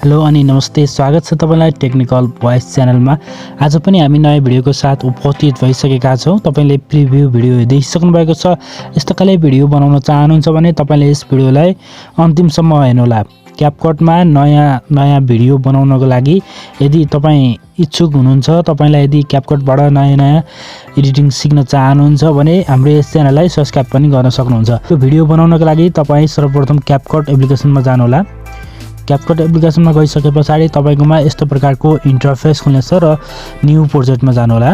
Hello अनि नमस्ते, स्वागत छ तपाईलाई टेक्निकल भोइस च्यानलमा। आज पनि हामी नयाँ भिडियोको साथ उपस्थित भइसकेका छौं। तपाईले प्रिभ्यू भिडियो देखिसक्नु भएको छ। यस्तो खाले भिडियो बनाउन चाहनुहुन्छ भने तपाईले यस भिडियोलाई अन्तिमसम्म हेर्नुहोला। क्यापकटमा नयाँ भिडियो बनाउनको लागि यदि तपाई इच्छुक हुनुहुन्छ, तपाईलाई यदि क्यापकटबाट नयाँ एडिटिङ सिक्न चाहनुहुन्छ भने हाम्रो यस च्यानललाई सब्स्क्राइब पनि गर्न सक्नुहुन्छ। यो भिडियो बनाउनको लागि तपाई सर्वप्रथम क्यापकट एप्लिकेसनमा जानुहोला। क्यापकट एप्लिकेसनमा गइसकेपछि तपाईकोमा यस्तो प्रकारको इन्टरफेस खुल्नेछ र न्यू प्रोजेक्टमा जानुहोला।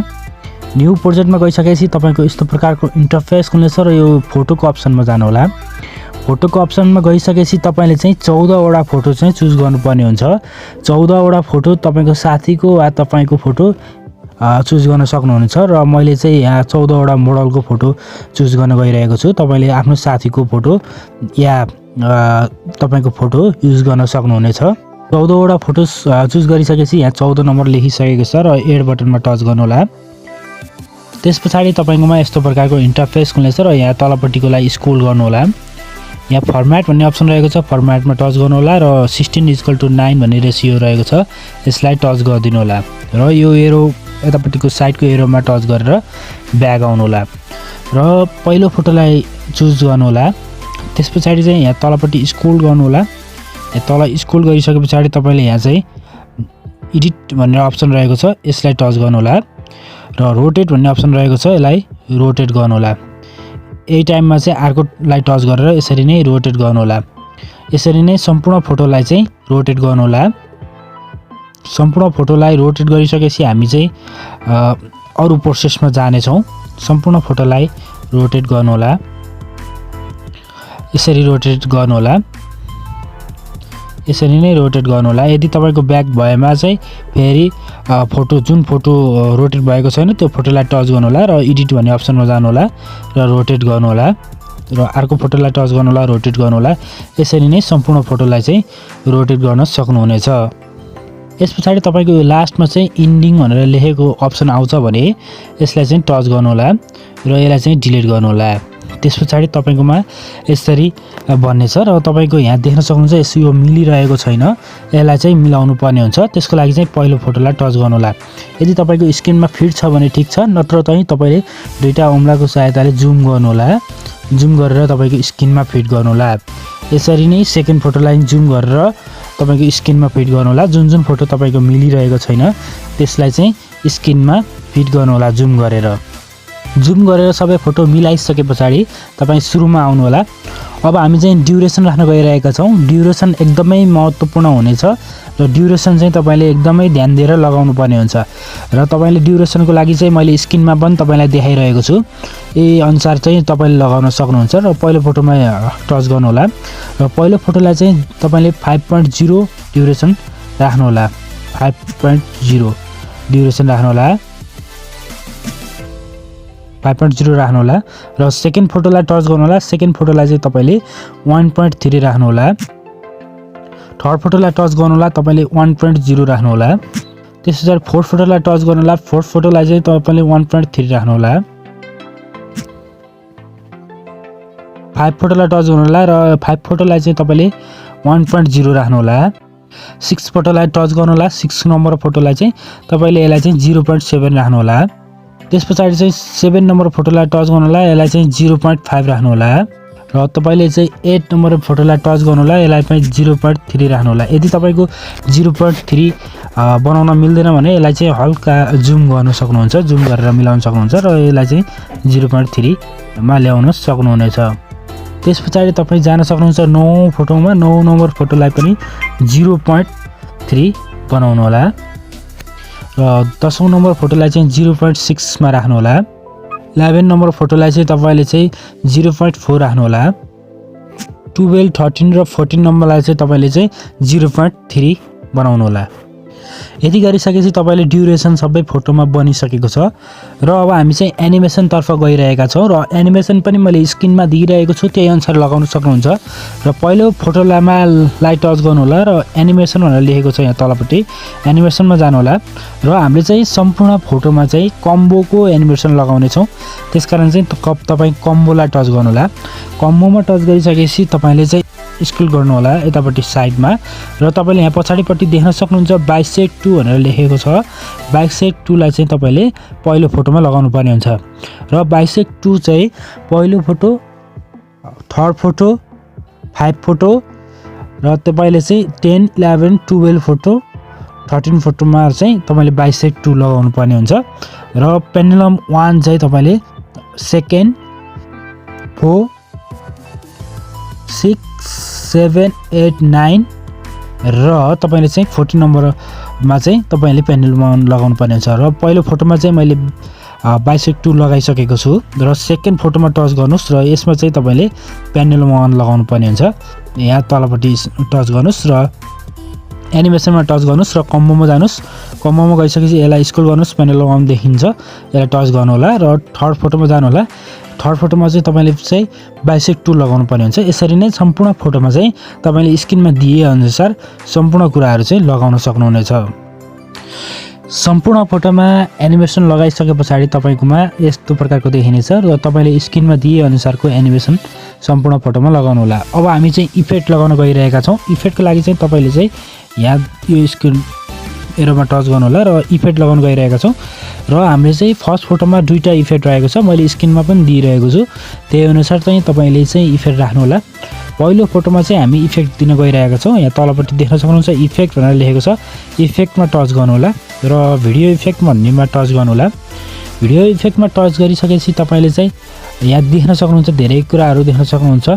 न्यू प्रोजेक्टमा गइसकेपछि तपाईको यस्तो प्रकारको इन्टरफेस खुल्नेछ र यो फोटोको अप्सनमा जानुहोला। फोटोको अप्सनमा गइसकेपछि तपाईले चाहिँ 14 वटा फोटो चाहिँ चुज गर्नुपर्ने हुन्छ। 14 वटा फोटो तपाईको साथीको वा तपाईको फोटो चुज गर्न सक्नुहुन्छ र मैले चाहिँ यहाँ 14 वटा मोडलको फोटो चुज गर्न गइरहेको छु। तपाईले आफ्नो साथीको फोटो या तपाईको फोटो युज गर्न सक्नुहुनेछ। 14 वटा फोटो चुज गरिसकेपछि यहाँ 14 नम्बर लेखिसकेको छ र एड बटनमा टच गर्नुहोला। त्यसपछि तपाईकोमा यस्तो प्रकारको इन्टरफेस खुल्नेछ र यहाँ तलपट्टिकोलाई स्क्रोल गर्नुहोला। यहाँ फर्म्याट भन्ने अप्सन रहेको छ, फर्म्याटमा टच गर्नुहोला र 16:9 भन्ने रेसियो रहेको छ, यसलाई टच गरिदिनु होला र यो एरो यतापट्टिको साइडको एरोमा टच गरेर ब्याक आउनुहोला र पहिलो फोटोलाई चुज गर्नुहोला। त्यसपछि चाहिँ यहाँ तलपट्टि स्क्रोल गर्नुहोला। यहाँ तल स्क्रोल गरिसकेपछि तपाईले यहाँ चाहिँ एडिट भन्ने अप्सन रहेको छ, यसलाई टच गर्नुहोला र रोटेट भन्ने अप्सन रहेको छ, यसलाई रोटेट गर्नुहोला। यही टाइममा चाहिँ अर्कोलाई टच गरेर यसरी नै रोटेट गर्नुहोला। यसरी नै सम्पूर्ण फोटोलाई चाहिँ रोटेट गर्नुहोला। सम्पूर्ण फोटोलाई रोटेट गरिसकेपछि हामी चाहिँ अरु प्रोसेसमा जाने छौं। सम्पूर्ण फोटोलाई रोटेट गर्नुहोला। यसरी रोटेट गर्नुहोला। यसरी नै रोटेट गर्नुहोला। यदि तपाईको ब्याक भएमा चाहिँ फेरि फोटो जुन फोटो रोटेट भएको छैन त्यो फोटोलाई टच गर्नुहोला र एडिट भन्ने अप्सनमा जानुहोला र रोटेट गर्नुहोला र अर्को फोटोलाई टच गर्नुहोला, रोटेट गर्नुहोला। यसरी नै सम्पूर्ण फोटोलाई चाहिँ रोटेट गर्न सक्नुहुनेछ। यसपछि तपाईको यो लास्टमा चाहिँ इन्डिङ भनेर लेखेको अप्सन आउँछ भने यसलाई चाहिँ टच गर्नुहोला र यसलाई चाहिँ डिलिट गर्नुहोला। त्यसपछि तपाईकोमा यसरी बन्नेछ र तपाईको यहाँ देख्न सक्नुहुन्छ यो मिलिरहेको छैन, यसलाई चाहिँ मिलाउनु पर्ने हुन्छ। त्यसको लागि चाहिँ पहिलो फोटोलाई टच गर्नुहोला। यदि तपाईको स्क्रिनमा फिट छ भने ठीक छ, नत्र चाहिँ तपाईले दुईटा औंलाको सहायताले जुम गर्नुहोला। जुम गरेर तपाईको स्क्रिनमा फिट गर्नुहोला। यसरी नै सेकेन्ड फोटोलाई जुम गरेर तपाईको स्क्रिनमा फिट गर्नुहोला। जुन फोटो तपाईको मिलिरहेको छैन त्यसलाई चाहिँ स्क्रिनमा फिट गर्नुहोला जुम गरेर। जुम गरेर सबै फोटो मिलाइसकेपछि तपाई सुरुमा आउनु होला। अब हामी चाहिँ ड्युरेसन राख्न गइरहेका छौं। ड्युरेसन एकदमै महत्त्वपूर्ण हुनेछ र ड्युरेसन चाहिँ तपाईले एकदमै ध्यान दिएर लगाउनु पर्ने हुन्छ र तपाईले ड्युरेसनको लागि चाहिँ मैले स्क्रिनमा पनि तपाईलाई देखाइरहेको छु। यही अनुसार चाहिँ तपाईले लगाउन सक्नुहुन्छ र पहिलो फोटोमा टच गर्नु होला र पहिलो फोटोलाई चाहिँ तपाईले 5.0 ड्युरेसन राख्नु होला। 5.0 ड्युरेसन राख्नु होला। 5.0 राख्नु होला र सेकेन्ड फोटोलाई टच गर्नु होला। सेकेन्ड फोटोलाई चाहिँ तपाईले 1.3 राख्नु होला। थर्ड फोटोलाई टच गर्नु होला, तपाईले 1.0 राख्नु होला। त्यसपछि फोर्थ फोटोलाई टच गर्नु होला। फोर्थ फोटोलाई चाहिँ तपाईले 1.3 राख्नु होला। 5 फोटोलाई टच गर्नु होला र 5 फोटोलाई चाहिँ तपाईले 1.0 राख्नु होला। 6 फोटोलाई टच गर्नु होला। 6 नम्बर फोटोलाई चाहिँ तपाईले यसलाई चाहिँ 0.7 राख्नु होला। त्यसपछि चाहिँ 7 नम्बर फोटोलाई टच गर्नु होला, यसलाई चाहिँ 0.5 राख्नु होला र तपाईले चाहिँ 8 नम्बर फोटोलाई टच गर्नु होला, यसलाई पनि 0.3 राख्नु होला। यदि तपाईको 0.3 बनाउन मिल्दैन भने यसलाई चाहिँ हल्का जुम गर्न सक्नुहुन्छ, जुम गरेर मिलाउन सक्नुहुन्छ र यसलाई चाहिँ 0.3 मा ल्याउन सक्नुहुनेछ। त्यसपछि तपाई जान सक्नुहुन्छ 9 फोटोमा। 9 नम्बर फोटोलाई पनि 0.3 बनाउनु होला र 10औं नम्बर फोटोलाई चाहिँ 0.6 मा राख्नु होला। 11 नम्बर फोटोलाई चाहिँ तपाईले चाहिँ 0.4 राख्नु होला। 12, 13 र 14 नम्बरलाई चाहिँ तपाईले चाहिँ 0.3 बनाउनु होला। यति गरिसकेपछि तपाईले ड्युरेसन सबै फोटोमा बनिसकेको छ र अब हामी चाहिँ एनिमेसन तर्फ गइरहेका छौं र एनिमेसन पनि मैले स्क्रिनमा दिइरहेको छु त्यही अनुसार लगाउन सक्नुहुन्छ र पहिलो फोटोमा लाइट टच गर्नु होला र एनिमेसन भनेर लेखेको छ यहाँ तलपट्टि एनिमेसनमा जानु होला र हामीले चाहिँ सम्पूर्ण फोटोमा चाहिँ कम्बोको एनिमेसन लगाउने छौं त्यसकारण चाहिँ तपाई कम्बोलाई टच गर्नु होला कम्बोमा टच गरिसकेपछि तपाईले चाहिँ स्क्रल गर्नु होला यतापट्टि साइडमा र तपाईले यहाँ पछाडीपट्टि देख्न सक्नुहुन्छ बाइसेक्ट 2 भनेर लेखेको छ बाइसेक्ट 2 लाई चाहिँ तपाईले पहिलो फोटोमा लगाउनु पर्ने हुन्छ र बाइसेक्ट 2 चाहिँ पहिलो फोटो थर्ड फोटो 5 फोटो र तपाईले चाहिँ 10 11 12 फोटो 13 फोटोमा चाहिँ तपाईले बाइसेक्ट 2 लगाउनु पर्ने हुन्छ र पेन्डुलम 1 चाहिँ तपाईले सेकेन्ड 4 6 7 8 9 र तपाईले चाहिँ 14 नम्बरमा चाहिँ तपाईले पेन्डुलम लगाउनु पर्ने हुन्छ र पहिलो फोटोमा चाहिँ मैले बाइसेक्ट 2 लगाइसकेको छु र सेकेन्ड फोटोमा टच गर्नुस् र यसमा चाहिँ तपाईले पेन्डुलम 1 लगाउनु पर्ने हुन्छ यहाँ तलपट्टि टच गर्नुस् र एनिमेसनमा टच गर्नुस् र कम्बोमा जानुस् कम्बोमा गइसकेपछि यसलाई स्क्रल गर्नुस् पेन्डुलम 1 देखिन्छ यसलाई टच गर्नु होला र थर्ड फोटोमा जानु होला थर्ड फोटोमा चाहिँ तपाईले चाहिँ बाइसेक्ट 2 लगाउनु पर्ने हुन्छ यसरी नै सम्पूर्ण फोटोमा चाहिँ तपाईले स्क्रिनमा दिए अनुसार सम्पूर्ण कुराहरु चाहिँ लगाउन सक्नुहुनेछ सम्पूर्ण फोटोमा एनिमेसन लगाइसकेपछि तपाईकोमा यस्तो प्रकारको देखिनेछ र तपाईले स्क्रिनमा दिए अनुसारको एनिमेसन सम्पूर्ण फोटोमा लगाउनु होला अब हामी चाहिँ इफेक्ट लगाउन गइरहेका छौं इफेक्टको लागि चाहिँ तपाईले चाहिँ यहाँ यो स्क्रिन एरोमा टच गर्नु होला र इफेक्ट लगाउन गइरहेका छौं र हामीले चाहिँ फर्स्ट फोटोमा दुईटा इफेक्ट रहेको छ मैले स्क्रिनमा पनि दिइरहेको छु त्यही अनुसार चाहिँ तपाईले चाहिँ इफेक्ट राख्नु होला पहिलो फोटोमा चाहिँ हामी इफेक्ट दिन गइरहेका छौं यहाँ तलपट्टि देख्न सक्नुहुन्छ इफेक्ट भनेर लेखेको छ इफेक्टमा टच गर्नु होला र भिडियो इफेक्ट भन्नेमा टच गर्नु होला भिडियो इफेक्टमा टच गरिसकेपछि तपाईले चाहिँ यहाँ देख्न सक्नुहुन्छ धेरै कुराहरु देख्न सक्नुहुन्छ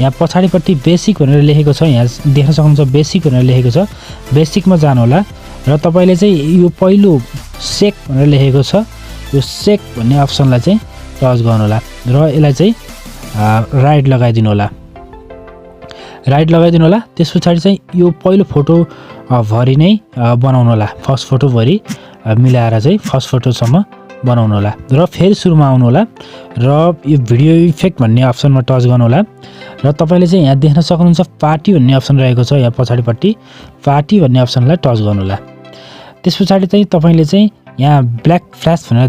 यहाँ पछाडीपट्टि बेसिक भनेर लेखेको छ यहाँ देख्न सक्नुहुन्छ बेसिक भनेर लेखेको छ बेसिकमा जानु होला र तपाईले चाहिँ यो पहिलो सेक भनेर लेखेको छ यो सेक भन्ने अप्सनलाई चाहिँ टच गर्नु होला र यसलाई चाहिँ राइट लगाइदिनु होला राइट लगाइदिनु होला त्यसपछि चाहिँ यो पहिलो फोटो भरि नै बनाउनु होला फर्स्ट फोटो भरि मिलाएर चाहिँ फर्स्ट फोटोसम्म बनाउनु होला र फेरि सुरुमा आउनु होला र यो भिडियो इफेक्ट भन्ने अप्सनमा टच गर्नु होला र तपाईले चाहिँ यहाँ देख्न सक्नुहुन्छ पार्टी भन्ने अप्सन रहेको छ यहाँ पछाडीपट्टि पार्टी भन्ने अप्सनलाई टच गर्नु होला त्यसपछि चाहिँ तपाईले चाहिँ यहाँ ब्ल्याक फ्ल्याश भनेर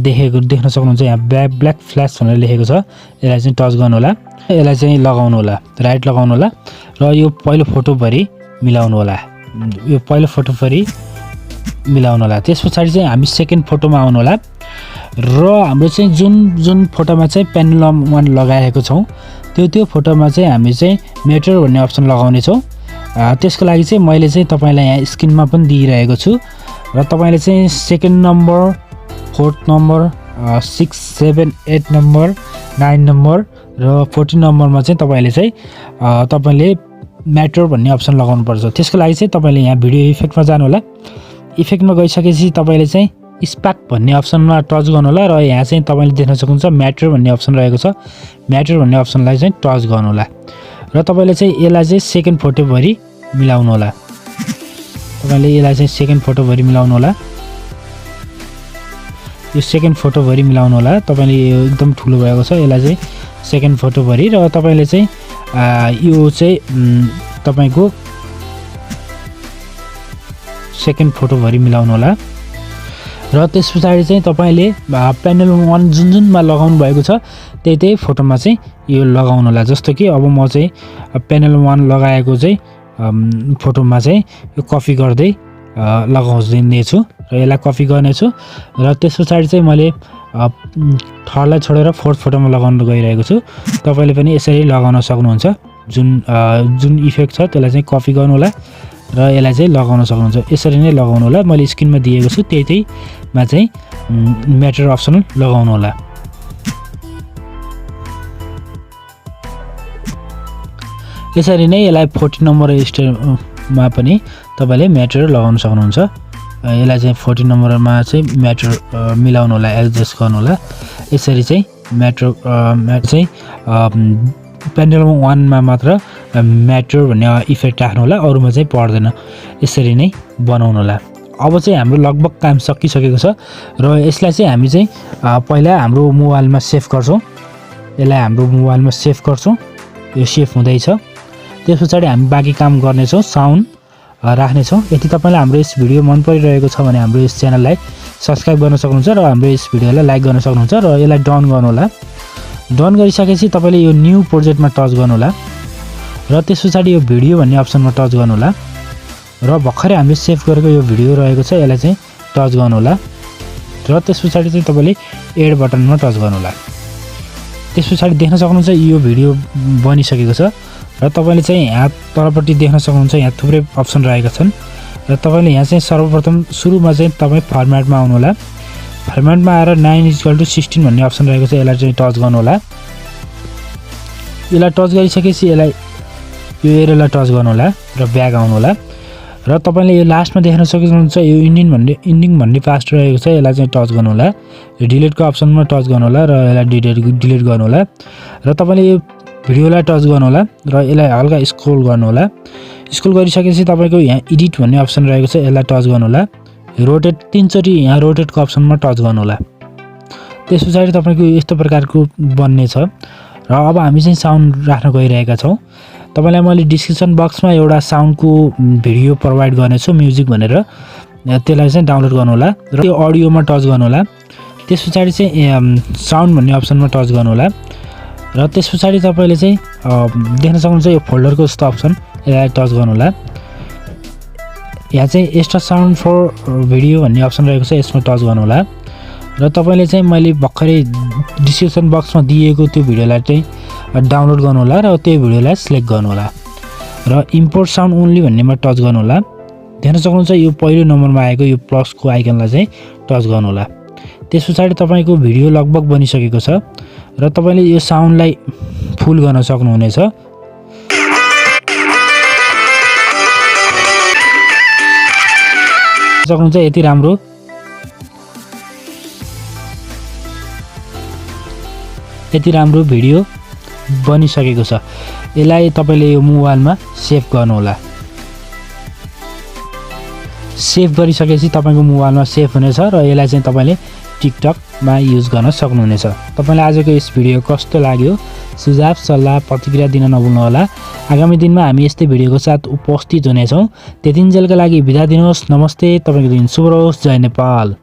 देख्न सक्नुहुन्छ यहाँ ब्ल्याक फ्ल्याश भनेर लेखेको छ यसलाई चाहिँ टच गर्नु होला यसलाई चाहिँ लगाउनु होला राइट लगाउनु होला र यो पहिलो फोटो भरि मिलाउनु होला यो पहिलो फोटो भरि मिलाउनु होला त्यसपछि चाहिँ हामी सेकेन्ड फोटोमा आउनु होला र हाम्रो चाहिँ जुन फोटोमा चाहिँ पेन्डुलम 1 लगाएको छौं त्यो फोटोमा चाहिँ हामी चाहिँ मेटर भन्ने अप्सन लगाउने छौं त्यसको लागि चाहिँ मैले चाहिँ तपाईलाई यहाँ स्क्रिनमा पनि दिइरहेको छु र तपाईले चाहिँ second number fourth number 6 7 8 number 9 number र 14 नम्बरमा चाहिँ तपाईले चाहिँ तपाईले म्याटर भन्ने अप्सन लगाउनु पर्छ त्यसको लागि चाहिँ तपाईले यहाँ भिडियो इफेक्टमा जानु होला इफेक्टमा गइसकेपछि तपाईले चाहिँ स्पार्क भन्ने अप्सनमा टच गर्नु होला र यहाँ चाहिँ तपाईले देख्न सक्नुहुन्छ म्याटर भन्ने अप्सन रहेको छ म्याटर भन्ने अप्सनलाई चाहिँ टच गर्नु होला र तपाईले चाहिँ यसलाई चाहिँ सेकेन्ड फोटो भरि मिलाउनु होला तपाईले यसलाई चाहिँ सेकेन्ड फोटो भरि मिलाउनु होला यो सेकेन्ड फोटो भरि मिलाउनु होला तपाईले यो एकदम ठुलो भएको छ यसलाई चाहिँ सेकेन्ड फोटो भरि र तपाईले चाहिँ यो चाहिँ तपाईको सेकेन्ड फोटो भरि मिलाउनु होला र त्यसपछि चाहिँ तपाईले पेन्डुलम 1 जुनमा लगाउनु भएको छ त्यही फोटोमा चाहिँ यो लगाउनु होला जस्तो कि अब म चाहिँ पेन्डुलम 1 लगाएको चाहिँ फोटोमा चाहिँ यो कपी गर्दै लगाउँदै छु र यसलाई कपी गर्ने छु र त्यसपछि चाहिँ मैले थर्डलाई छोडेर फोर्थ फोटोमा लगाउन गइरहेको छु तपाईले पनि यसरी लगाउन सक्नुहुन्छ जुन इफेक्ट छ त्यसलाई चाहिँ कपी गर्नु होला र यसलाई चाहिँ लगाउन सक्नुहुन्छ यसरी नै लगाउनु होला मैले स्क्रिनमा दिएको छु त्यहीमा चाहिँ म्याटर अप्सन लगाउनु होला यसरी नै यसलाई 14 नम्बर स्टेपमा पनि तपाईले म्याटर लगाउन सक्नुहुन्छ यसलाई चाहिँ 14 नम्बरमा चाहिँ म्याटर मिलाउनु होला एडजस्ट गर्नु होला यसरी चाहिँ म्याटर चाहिँ पेन्डुलम 1 मा मात्र म्याटर भन्ने इफेक्ट राख्नु होला अरुमा चाहिँ पर्दैन यसरी नै बनाउनु होला अब चाहिँ हाम्रो लगभग काम सकिसकेको छ र यसलाई चाहिँ हामी चाहिँ पहिला हाम्रो मोबाइलमा सेभ गर्छौँ। यसलाई हाम्रो मोबाइलमा सेभ गर्छौँ। यो सेभ हुँदैछ। त्यसपछि हामी बाँकी काम गर्नेछौँ, साउन्ड राख्नेछौँ। यदि तपाईँलाई हाम्रो यस भिडियो मन परिरहेको छ भने हाम्रो यस च्यानललाई सब्स्क्राइब गर्न सक्नुहुन्छ र हाम्रो यस भिडियोलाई लाइक गर्न सक्नुहुन्छ र यसलाई डन गर्नुहोला। डन गरिसकेपछि तपाईँले यो न्यू प्रोजेक्टमा टच गर्नुहोला र त्यसपछि यो भिडियो भन्ने अप्सनमा टच गर्नुहोला र भर्खरै हामीले सेभ गरेको यो भिडियो रहेको छ यसलाई चाहिँ टच गर्नुहोला र त्यसपछि चाहिँ तपाईँले एड बटनमा टच गर्नुहोला। त्यसपछि देख्न सक्नुहुन्छ यो भिडियो बनिसकेको छ र तपाईँले चाहिँ यहाँ तलपट्टि देख्न सक्नुहुन्छ यहाँ थुप्रै अप्सन रहेका छन् र तपाईँले यहाँ चाहिँ सर्वप्रथम सुरुमा चाहिँ तपाईँ फर्मेटमा आउनुहोला। फर्मेटमा आएर 9:16 भन्ने अप्सन रहेको छ यसलाई चाहिँ टच गर्नुहोला। यसलाई टच गरिसकेपछि यसलाई यो एरोलाई टच गर्नुहोला र ब्याक आउनुहोला र तपाईँले यो लास्टमा देख्न सक्नुहुन्छ यो इन्डिङ भन्ने पास्ट रहेको छ यसलाई चाहिँ टच गर्नुहोला। यो डिलिटको अप्सनमा टच गर्नुहोला र यसलाई डिलिट गर्नुहोला र तपाईँले यो भिडियोलाई टच गर्नुहोला र यसलाई हल्का स्क्रोल गर्नुहोला। स्क्रोल गरिसकेपछि तपाईँको यहाँ एडिट भन्ने अप्सन रहेको छ यसलाई टच गर्नुहोला। रोटेट 3 चोटि यहाँ रोटेटको अप्सनमा टच गर्नुहोला। त्यसपछि तपाईँको यस्तो प्रकारको बन्ने छ र अब हामी चाहिँ साउन्ड राख्न गइरहेका छौँ। तपाईँलाई मैले डिस्क्रिप्सन बक्समा एउटा साउन्डको भिडियो प्रोभाइड गर्नेछु म्युजिक भनेर, त्यसलाई चाहिँ डाउनलोड गर्नुहोला र त्यो अडियोमा टच गर्नुहोला। त्यस पछाडि चाहिँ साउन्ड भन्ने अप्सनमा टच गर्नुहोला र त्यस पछाडि तपाईँले चाहिँ देख्न सक्नुहुन्छ यो फोल्डरको जस्तो अप्सन यसलाई टच गर्नुहोला। यहाँ चाहिँ एक्स्ट्रा साउन्ड फर भिडियो भन्ने अप्सन रहेको छ यसमा टच गर्नुहोला र तपाईँले चाहिँ मैले भर्खरै डिस्क्रिप्सन बक्समा दिएको त्यो भिडियोलाई चाहिँ डाउनलोड गर्नुहोला र त्यो भिडियोलाई सिलेक्ट गर्नुहोला र इम्पोर्ट साउन्ड ओन्ली भन्नेमा टच गर्नुहोला। देख्न सक्नुहुन्छ यो पहिलो नम्बरमा आएको यो प्लसको आइकनलाई चाहिँ टच गर्नुहोला। त्यस पछाडि तपाईँको भिडियो लगभग बनिसकेको छ र तपाईँले यो साउन्डलाई फुल गर्न सक्नुहुनेछ। सक्नुहुन्छ यति राम्रो भिडियो बनिसकेको छ। यसलाई तपाईँले यो मोबाइलमा सेभ गर्नुहोला। सेभ गरिसकेपछि तपाईँको मोबाइलमा सेभ हुनेछ र यसलाई चाहिँ तपाईँले टिकटकमा युज गर्न सक्नुहुनेछ। तपाईँलाई आजको यस भिडियो कस्तो लाग्यो सुझाव सल्लाह प्रतिक्रिया दिन नभुल्नुहोला। आगामी दिनमा हामी यस्तै भिडियोको साथ उपस्थित हुनेछौँ। त्यतिन्जेलका लागि बिदा दिनुहोस्। नमस्ते। तपाईँको दिन शुभ रहोस्। जय नेपाल।